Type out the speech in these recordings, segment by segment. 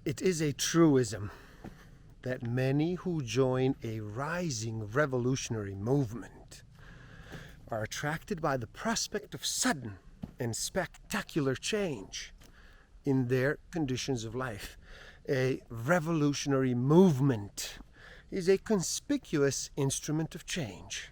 It is a truism that many who join a rising revolutionary movement are attracted by the prospect of sudden and spectacular change in their conditions of life. A revolutionary movement is a conspicuous instrument of change.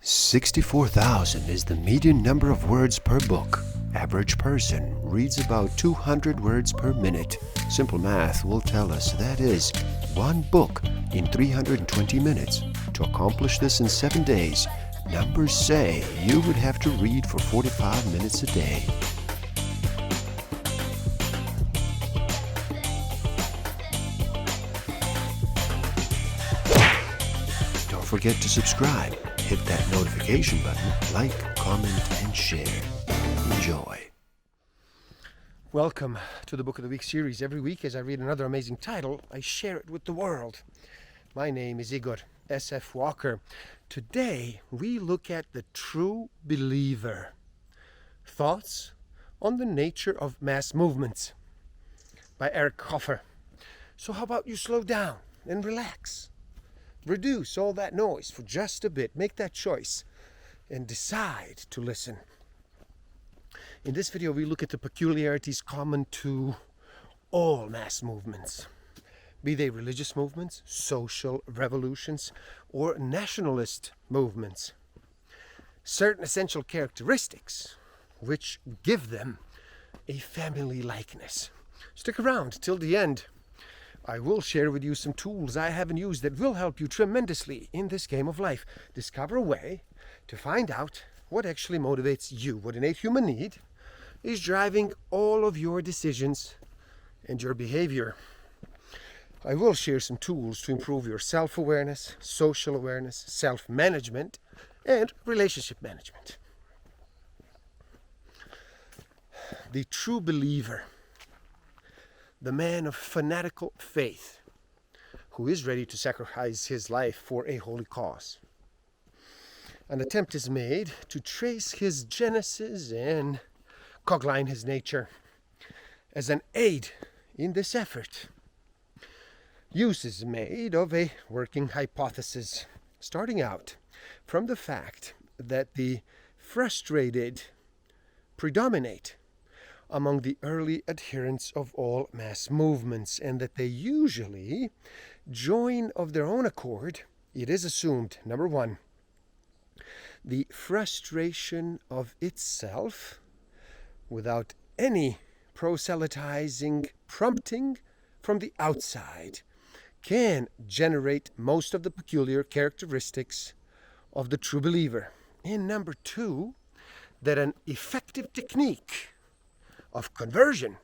64,000 is the median number of words per book. Average person reads about 200 words per minute. Simple math will tell us that is one book in 320 minutes. To accomplish this in 7 days, numbers say you would have to read for 45 minutes a day. Don't forget to subscribe. Hit that notification button, like, comment, and share. Enjoy. Welcome to the Book of the Week series. Every week as I read another amazing title, I share it with the world. My name is Igor S.F. Walker. Today we look at the true believer. Thoughts on the nature of mass movements by Eric Hoffer. So how about you slow down and relax? Reduce all that noise for just a bit. Make that choice and decide to listen. In this video, we look at the peculiarities common to all mass movements, be they religious movements, social revolutions, or nationalist movements. Certain essential characteristics which give them a family likeness. Stick around till the end. I will share with you some tools I haven't used that will help you tremendously in this game of life. Discover a way to find out what actually motivates you, what innate human need is driving all of your decisions and your behavior. I will share some tools to improve your self-awareness, social awareness, self-management, and relationship management. The true believer, the man of fanatical faith, who is ready to sacrifice his life for a holy cause. An attempt is made to trace his genesis and cogline his nature. As an aid in this effort, use is made of a working hypothesis, starting out from the fact that the frustrated predominate among the early adherents of all mass movements, and that they usually join of their own accord. It is assumed, number one, the frustration of itself without any proselytizing prompting from the outside can generate most of the peculiar characteristics of the true believer. And number two, that an effective technique of conversion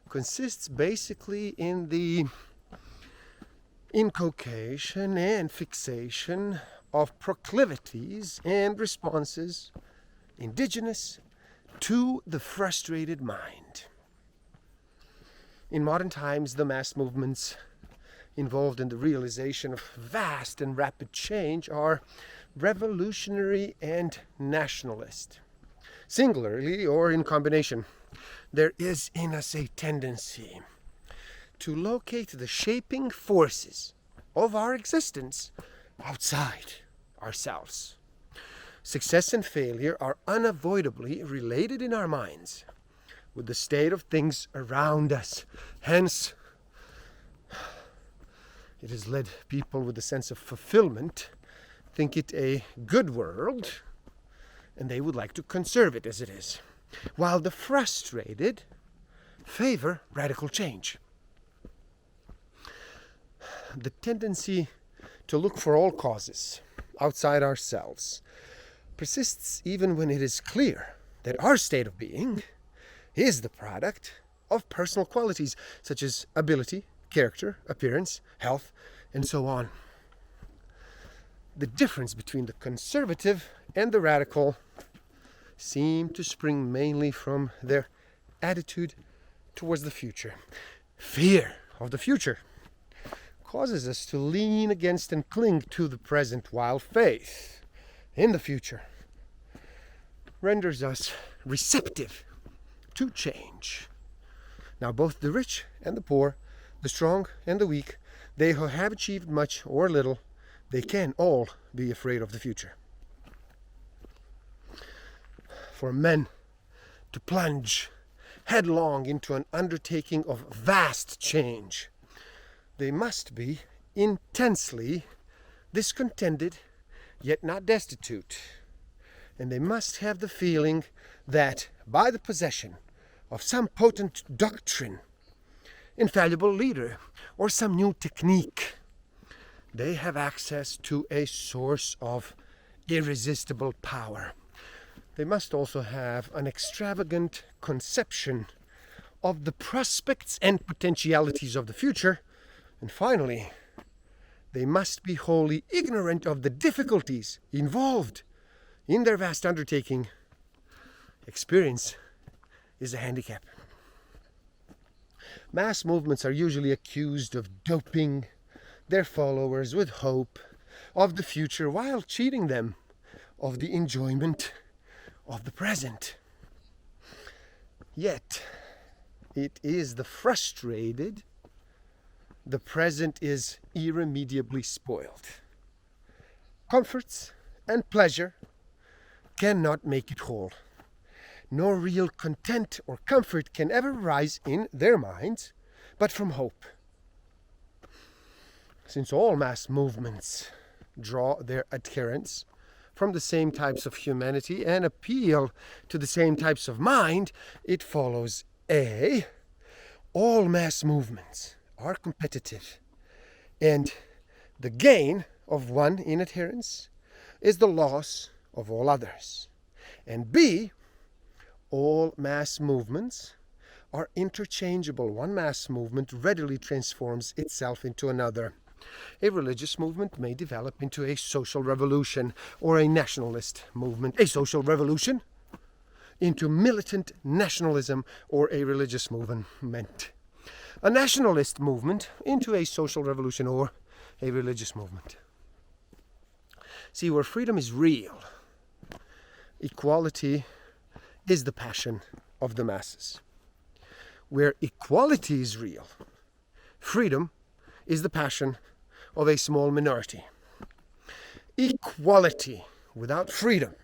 consists basically in the inculcation and fixation of proclivities and responses indigenous to the frustrated mind. In modern times, the mass movements involved in the realization of vast and rapid change are revolutionary and nationalist. Singularly or in combination, there is in us a tendency to locate the shaping forces of our existence outside ourselves. Success and failure are unavoidably related in our minds with the state of things around us. Hence, it has led people with a sense of fulfillment think it a good world, and they would like to conserve it as it is, while the frustrated favor radical change. The tendency to look for all causes outside ourselves persists even when it is clear that our state of being is the product of personal qualities such as ability, character, appearance, health, and so on. The difference between the conservative and the radical seem to spring mainly from their attitude towards the future. Fear of the future causes us to lean against and cling to the present, while faith in the future renders us receptive to change. Now both the rich and the poor, the strong and the weak, they who have achieved much or little, they can all be afraid of the future. For men to plunge headlong into an undertaking of vast change, they must be intensely discontented, yet not destitute. And they must have the feeling that by the possession of some potent doctrine, infallible leader, or some new technique, they have access to a source of irresistible power. They must also have an extravagant conception of the prospects and potentialities of the future. And finally, they must be wholly ignorant of the difficulties involved in their vast undertaking. Experience is a handicap. Mass movements are usually accused of doping their followers with hope of the future while cheating them of the enjoyment of the present. Yet, it is the frustrated, the present is irremediably spoiled. Comforts and pleasure cannot make it whole. No real content or comfort can ever rise in their minds, but from hope. Since all mass movements draw their adherents from the same types of humanity and appeal to the same types of mind, it follows A, all mass movements are competitive, and the gain of one in adherence is the loss of all others. And B, all mass movements are interchangeable. One mass movement readily transforms itself into another. A religious movement may develop into a social revolution, or a nationalist movement, a social revolution, into militant nationalism, or a religious movement. A nationalist movement into a social revolution or a religious movement. See, where freedom is real, equality is the passion of the masses. Where equality is real, freedom is the passion of a small minority. Equality without freedom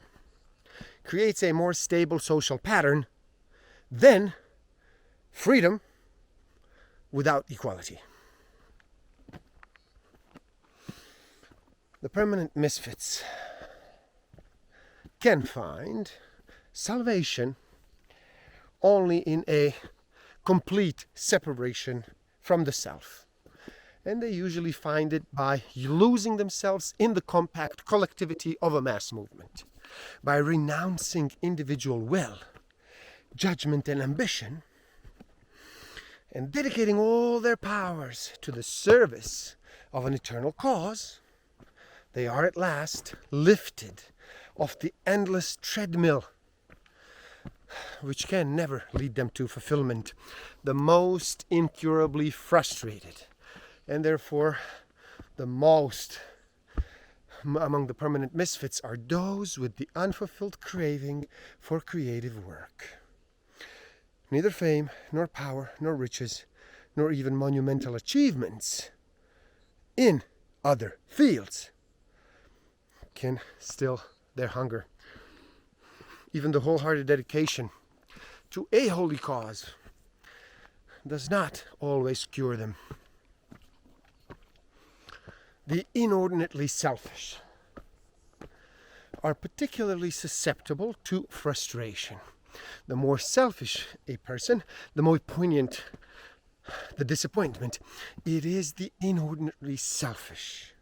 creates a more stable social pattern than freedom without equality. The permanent misfits can find salvation only in a complete separation from the self. And they usually find it by losing themselves in the compact collectivity of a mass movement, by renouncing individual will, judgment, and ambition, and dedicating all their powers to the service of an eternal cause. They are at last lifted off the endless treadmill, which can never lead them to fulfillment, the most incurably frustrated, and therefore the most among the permanent misfits are those with the unfulfilled craving for creative work. Neither fame, nor power, nor riches, nor even monumental achievements in other fields can still their hunger. Even the wholehearted dedication to a holy cause does not always cure them. The inordinately selfish are particularly susceptible to frustration. The more selfish a person, the more poignant the disappointment. It is the inordinately selfish,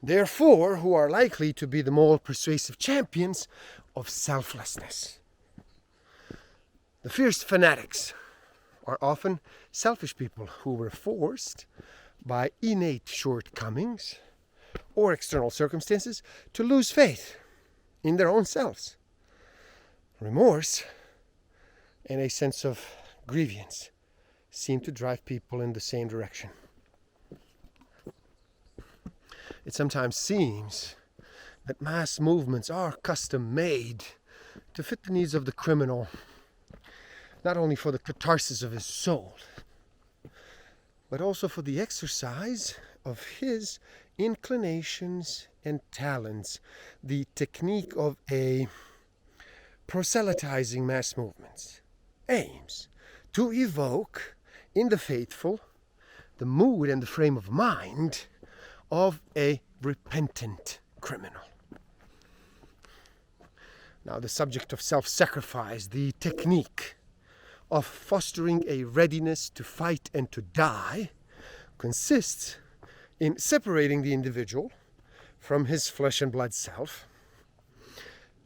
therefore, who are likely to be the more persuasive champions of selflessness. The fierce fanatics are often selfish people who were forced by innate shortcomings or external circumstances to lose faith in their own selves. Remorse and a sense of grievance seem to drive people in the same direction. It sometimes seems that mass movements are custom made to fit the needs of the criminal, not only for the catharsis of his soul, but also for the exercise of his inclinations and talents, the technique of a proselytizing mass movement aims to evoke in the faithful the mood and the frame of mind of a repentant criminal. Now, the subject of self-sacrifice, the technique of fostering a readiness to fight and to die, consists in separating the individual from his flesh and blood self,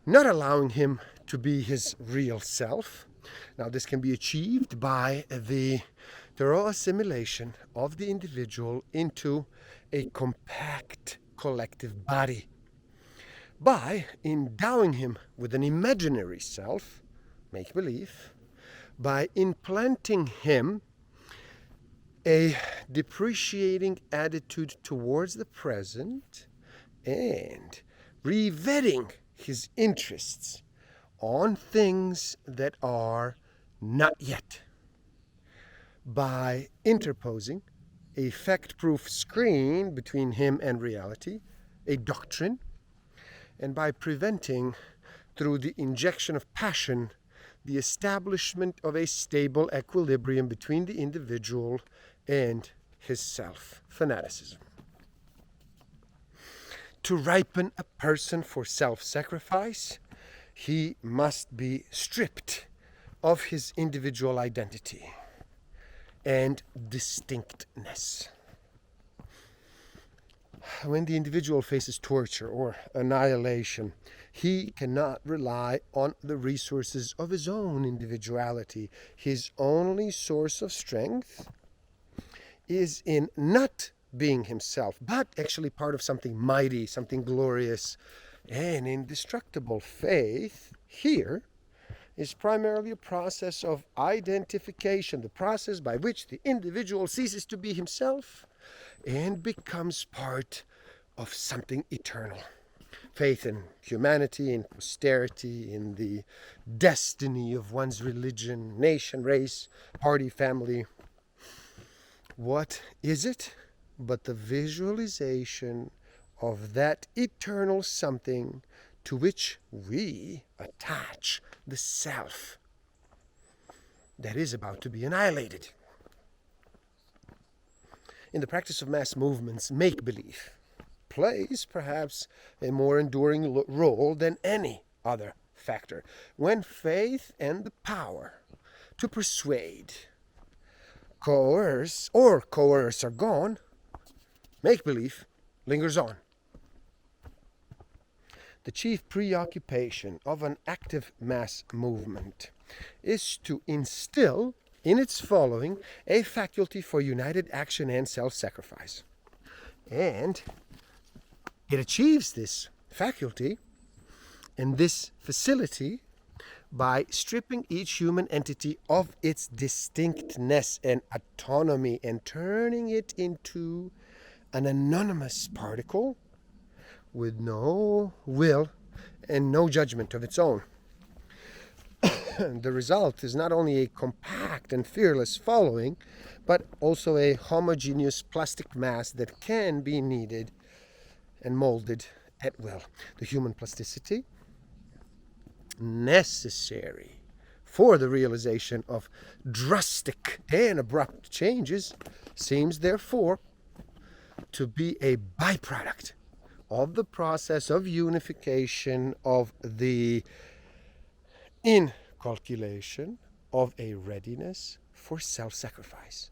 not allowing him to be his real self. Now, this can be achieved by the thorough assimilation of the individual into a compact collective body, by endowing him with an imaginary self, make-believe, by implanting him a depreciating attitude towards the present, and revetting his interests on things that are not yet, by interposing a fact-proof screen between him and reality, a doctrine, and by preventing, through the injection of passion, the establishment of a stable equilibrium between the individual and his self, fanaticism. To ripen a person for self-sacrifice, he must be stripped of his individual identity and distinctness. When the individual faces torture or annihilation, he cannot rely on the resources of his own individuality. His only source of strength is in not being himself, but actually part of something mighty, something glorious and indestructible. Faith here is primarily a process of identification, the process by which the individual ceases to be himself and becomes part of something eternal. Faith in humanity, in posterity, in the destiny of one's religion, nation, race, party, family. What is it but the visualization of that eternal something to which we attach the self that is about to be annihilated? In the practice of mass movements, make-believe plays perhaps a more enduring role than any other factor. When faith and the power to persuade, coerce are gone, make-believe lingers on. The chief preoccupation of an active mass movement is to instill in its following a faculty for united action and self-sacrifice. And it achieves this faculty and this facility by stripping each human entity of its distinctness and autonomy and turning it into an anonymous particle with no will and no judgment of its own. The result is not only a compact and fearless following, but also a homogeneous plastic mass that can be kneaded and molded at will. The human plasticity necessary for the realization of drastic and abrupt changes seems therefore to be a byproduct of the process of unification of the inculcation of a readiness for self-sacrifice.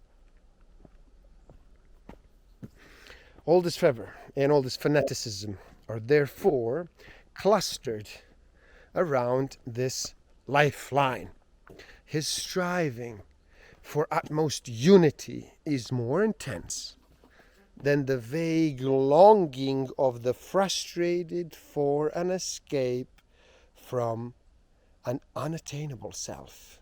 All this fervor and all this fanaticism are therefore clustered around this lifeline. His striving for utmost unity is more intense than the vague longing of the frustrated for an escape from an unattainable self.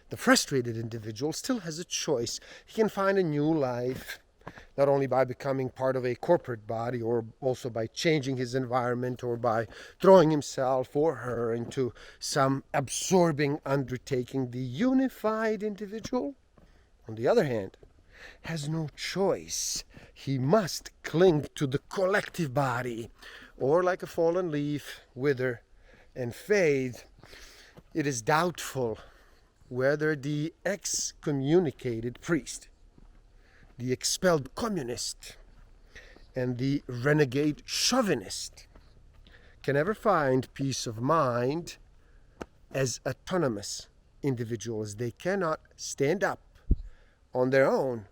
The frustrated individual still has a choice. He can find a new life not only by becoming part of a corporate body, or also by changing his environment, or by throwing himself or her into some absorbing undertaking. The unified individual, on the other hand, has no choice. He must cling to the collective body, or like a fallen leaf, wither and fade. It is doubtful whether the excommunicated priest, the expelled communist, and the renegade chauvinist can ever find peace of mind as autonomous individuals. They cannot stand up on their own,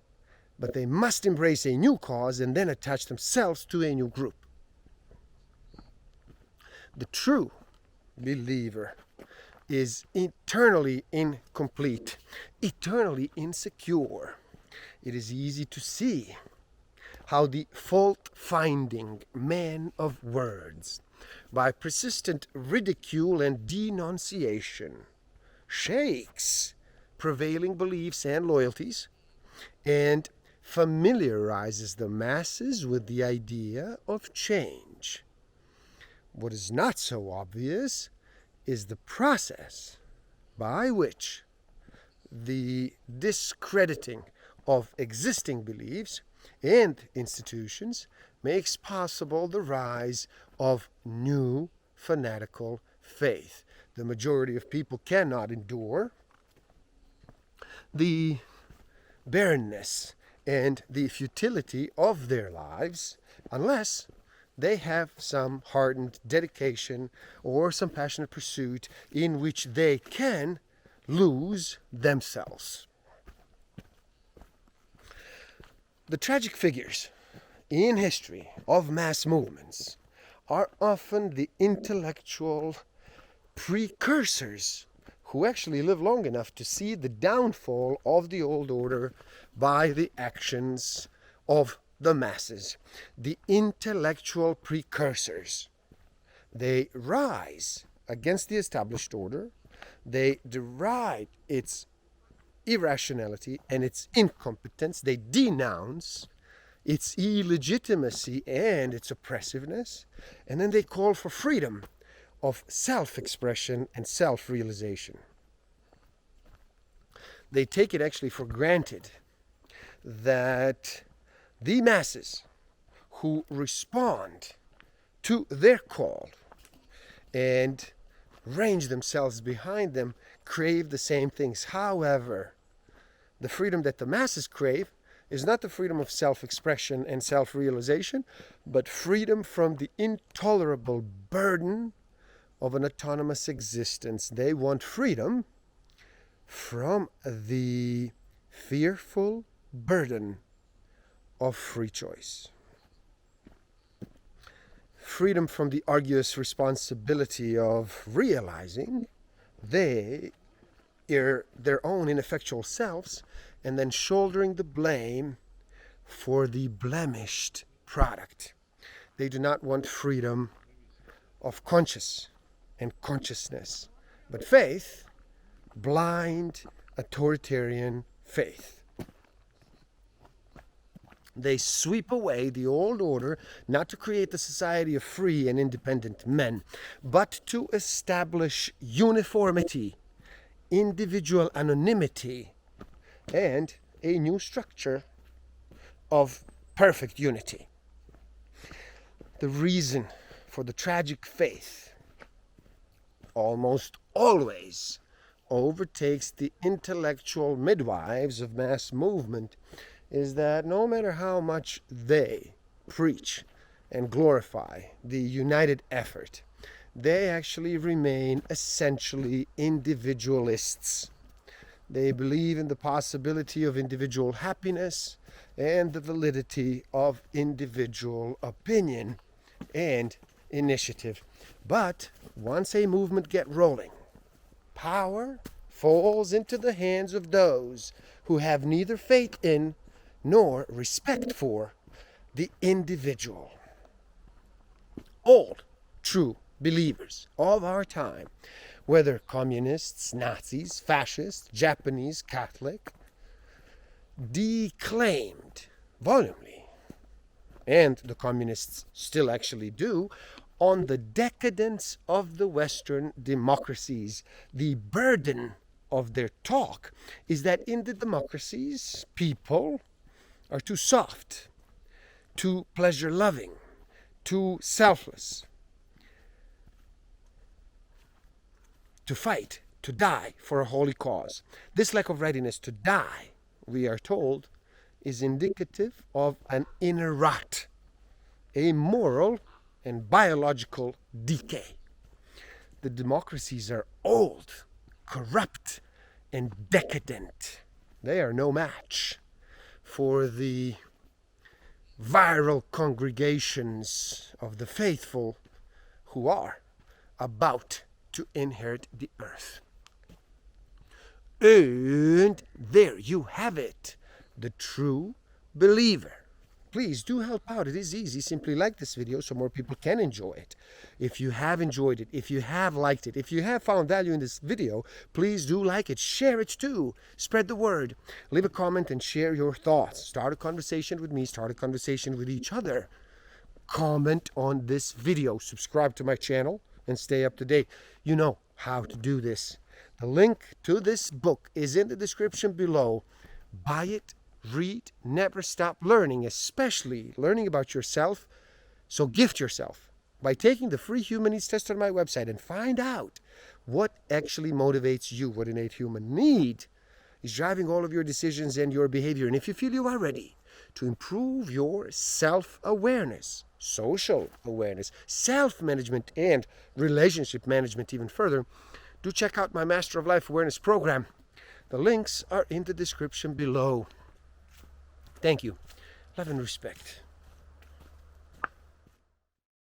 but they must embrace a new cause and then attach themselves to a new group. The true believer is eternally incomplete, eternally insecure. It is easy to see how the fault-finding man of words, by persistent ridicule and denunciation, shakes prevailing beliefs and loyalties, and familiarizes the masses with the idea of change. What is not so obvious is the process by which the discrediting of existing beliefs and institutions makes possible the rise of new fanatical faith. The majority of people cannot endure the barrenness and the futility of their lives unless they have some hardened dedication or some passionate pursuit in which they can lose themselves. The tragic figures in history of mass movements are often the intellectual precursors who actually live long enough to see the downfall of the old order by the actions of the masses. The intellectual precursors. They rise against the established order. They deride its irrationality and its incompetence. They denounce its illegitimacy and its oppressiveness. And then they call for freedom of self-expression and self-realization. They take it actually for granted that the masses who respond to their call and range themselves behind them crave the same things. However, the freedom that the masses crave is not the freedom of self-expression and self-realization, but freedom from the intolerable burden of an autonomous existence. They want freedom from the fearful burden of free choice. Freedom from the arduous responsibility of realizing their own ineffectual selves and then shouldering the blame for the blemished product. They do not want freedom of conscience and consciousness, but faith, blind, authoritarian faith. They sweep away the old order, not to create the society of free and independent men, but to establish uniformity, individual anonymity, and a new structure of perfect unity. The reason for the tragic faith almost always overtakes the intellectual midwives of mass movement is that no matter how much they preach and glorify the united effort, they actually remain essentially individualists. They believe in the possibility of individual happiness and the validity of individual opinion and initiative. But once a movement gets rolling, power falls into the hands of those who have neither faith in nor respect for the individual. All true believers of our time, whether communists, Nazis, fascists, Japanese, Catholic, declaimed volubly, and the communists still actually do, on the decadence of the Western democracies. The burden of their talk is that in the democracies, people are too soft, too pleasure-loving, too selfless, to fight, to die for a holy cause. This lack of readiness to die, we are told, is indicative of an inner rot, a moral and biological decay. The democracies are old, corrupt, and decadent. They are no match for the viral congregations of the faithful who are about to inherit the earth. And there you have it, the true believer. Please do help out. It is easy. Simply like this video so more people can enjoy it. If you have enjoyed it, if you have liked it, if you have found value in this video, please do like it. Share it too. Spread the word. Leave a comment and share your thoughts. Start a conversation with me. Start a conversation with each other. Comment on this video. Subscribe to my channel and stay up to date. You know how to do this. The link to this book is in the description below. Buy it. Read, never stop learning, especially learning about yourself. So gift yourself by taking the free human needs test on my website and find out what actually motivates you, what innate human need is driving all of your decisions and your behavior. And if you feel you are ready to improve your self-awareness, social awareness, self-management, and relationship management even further, do check out my Master of Life Awareness program. The links are in the description below. Thank you. Love and respect.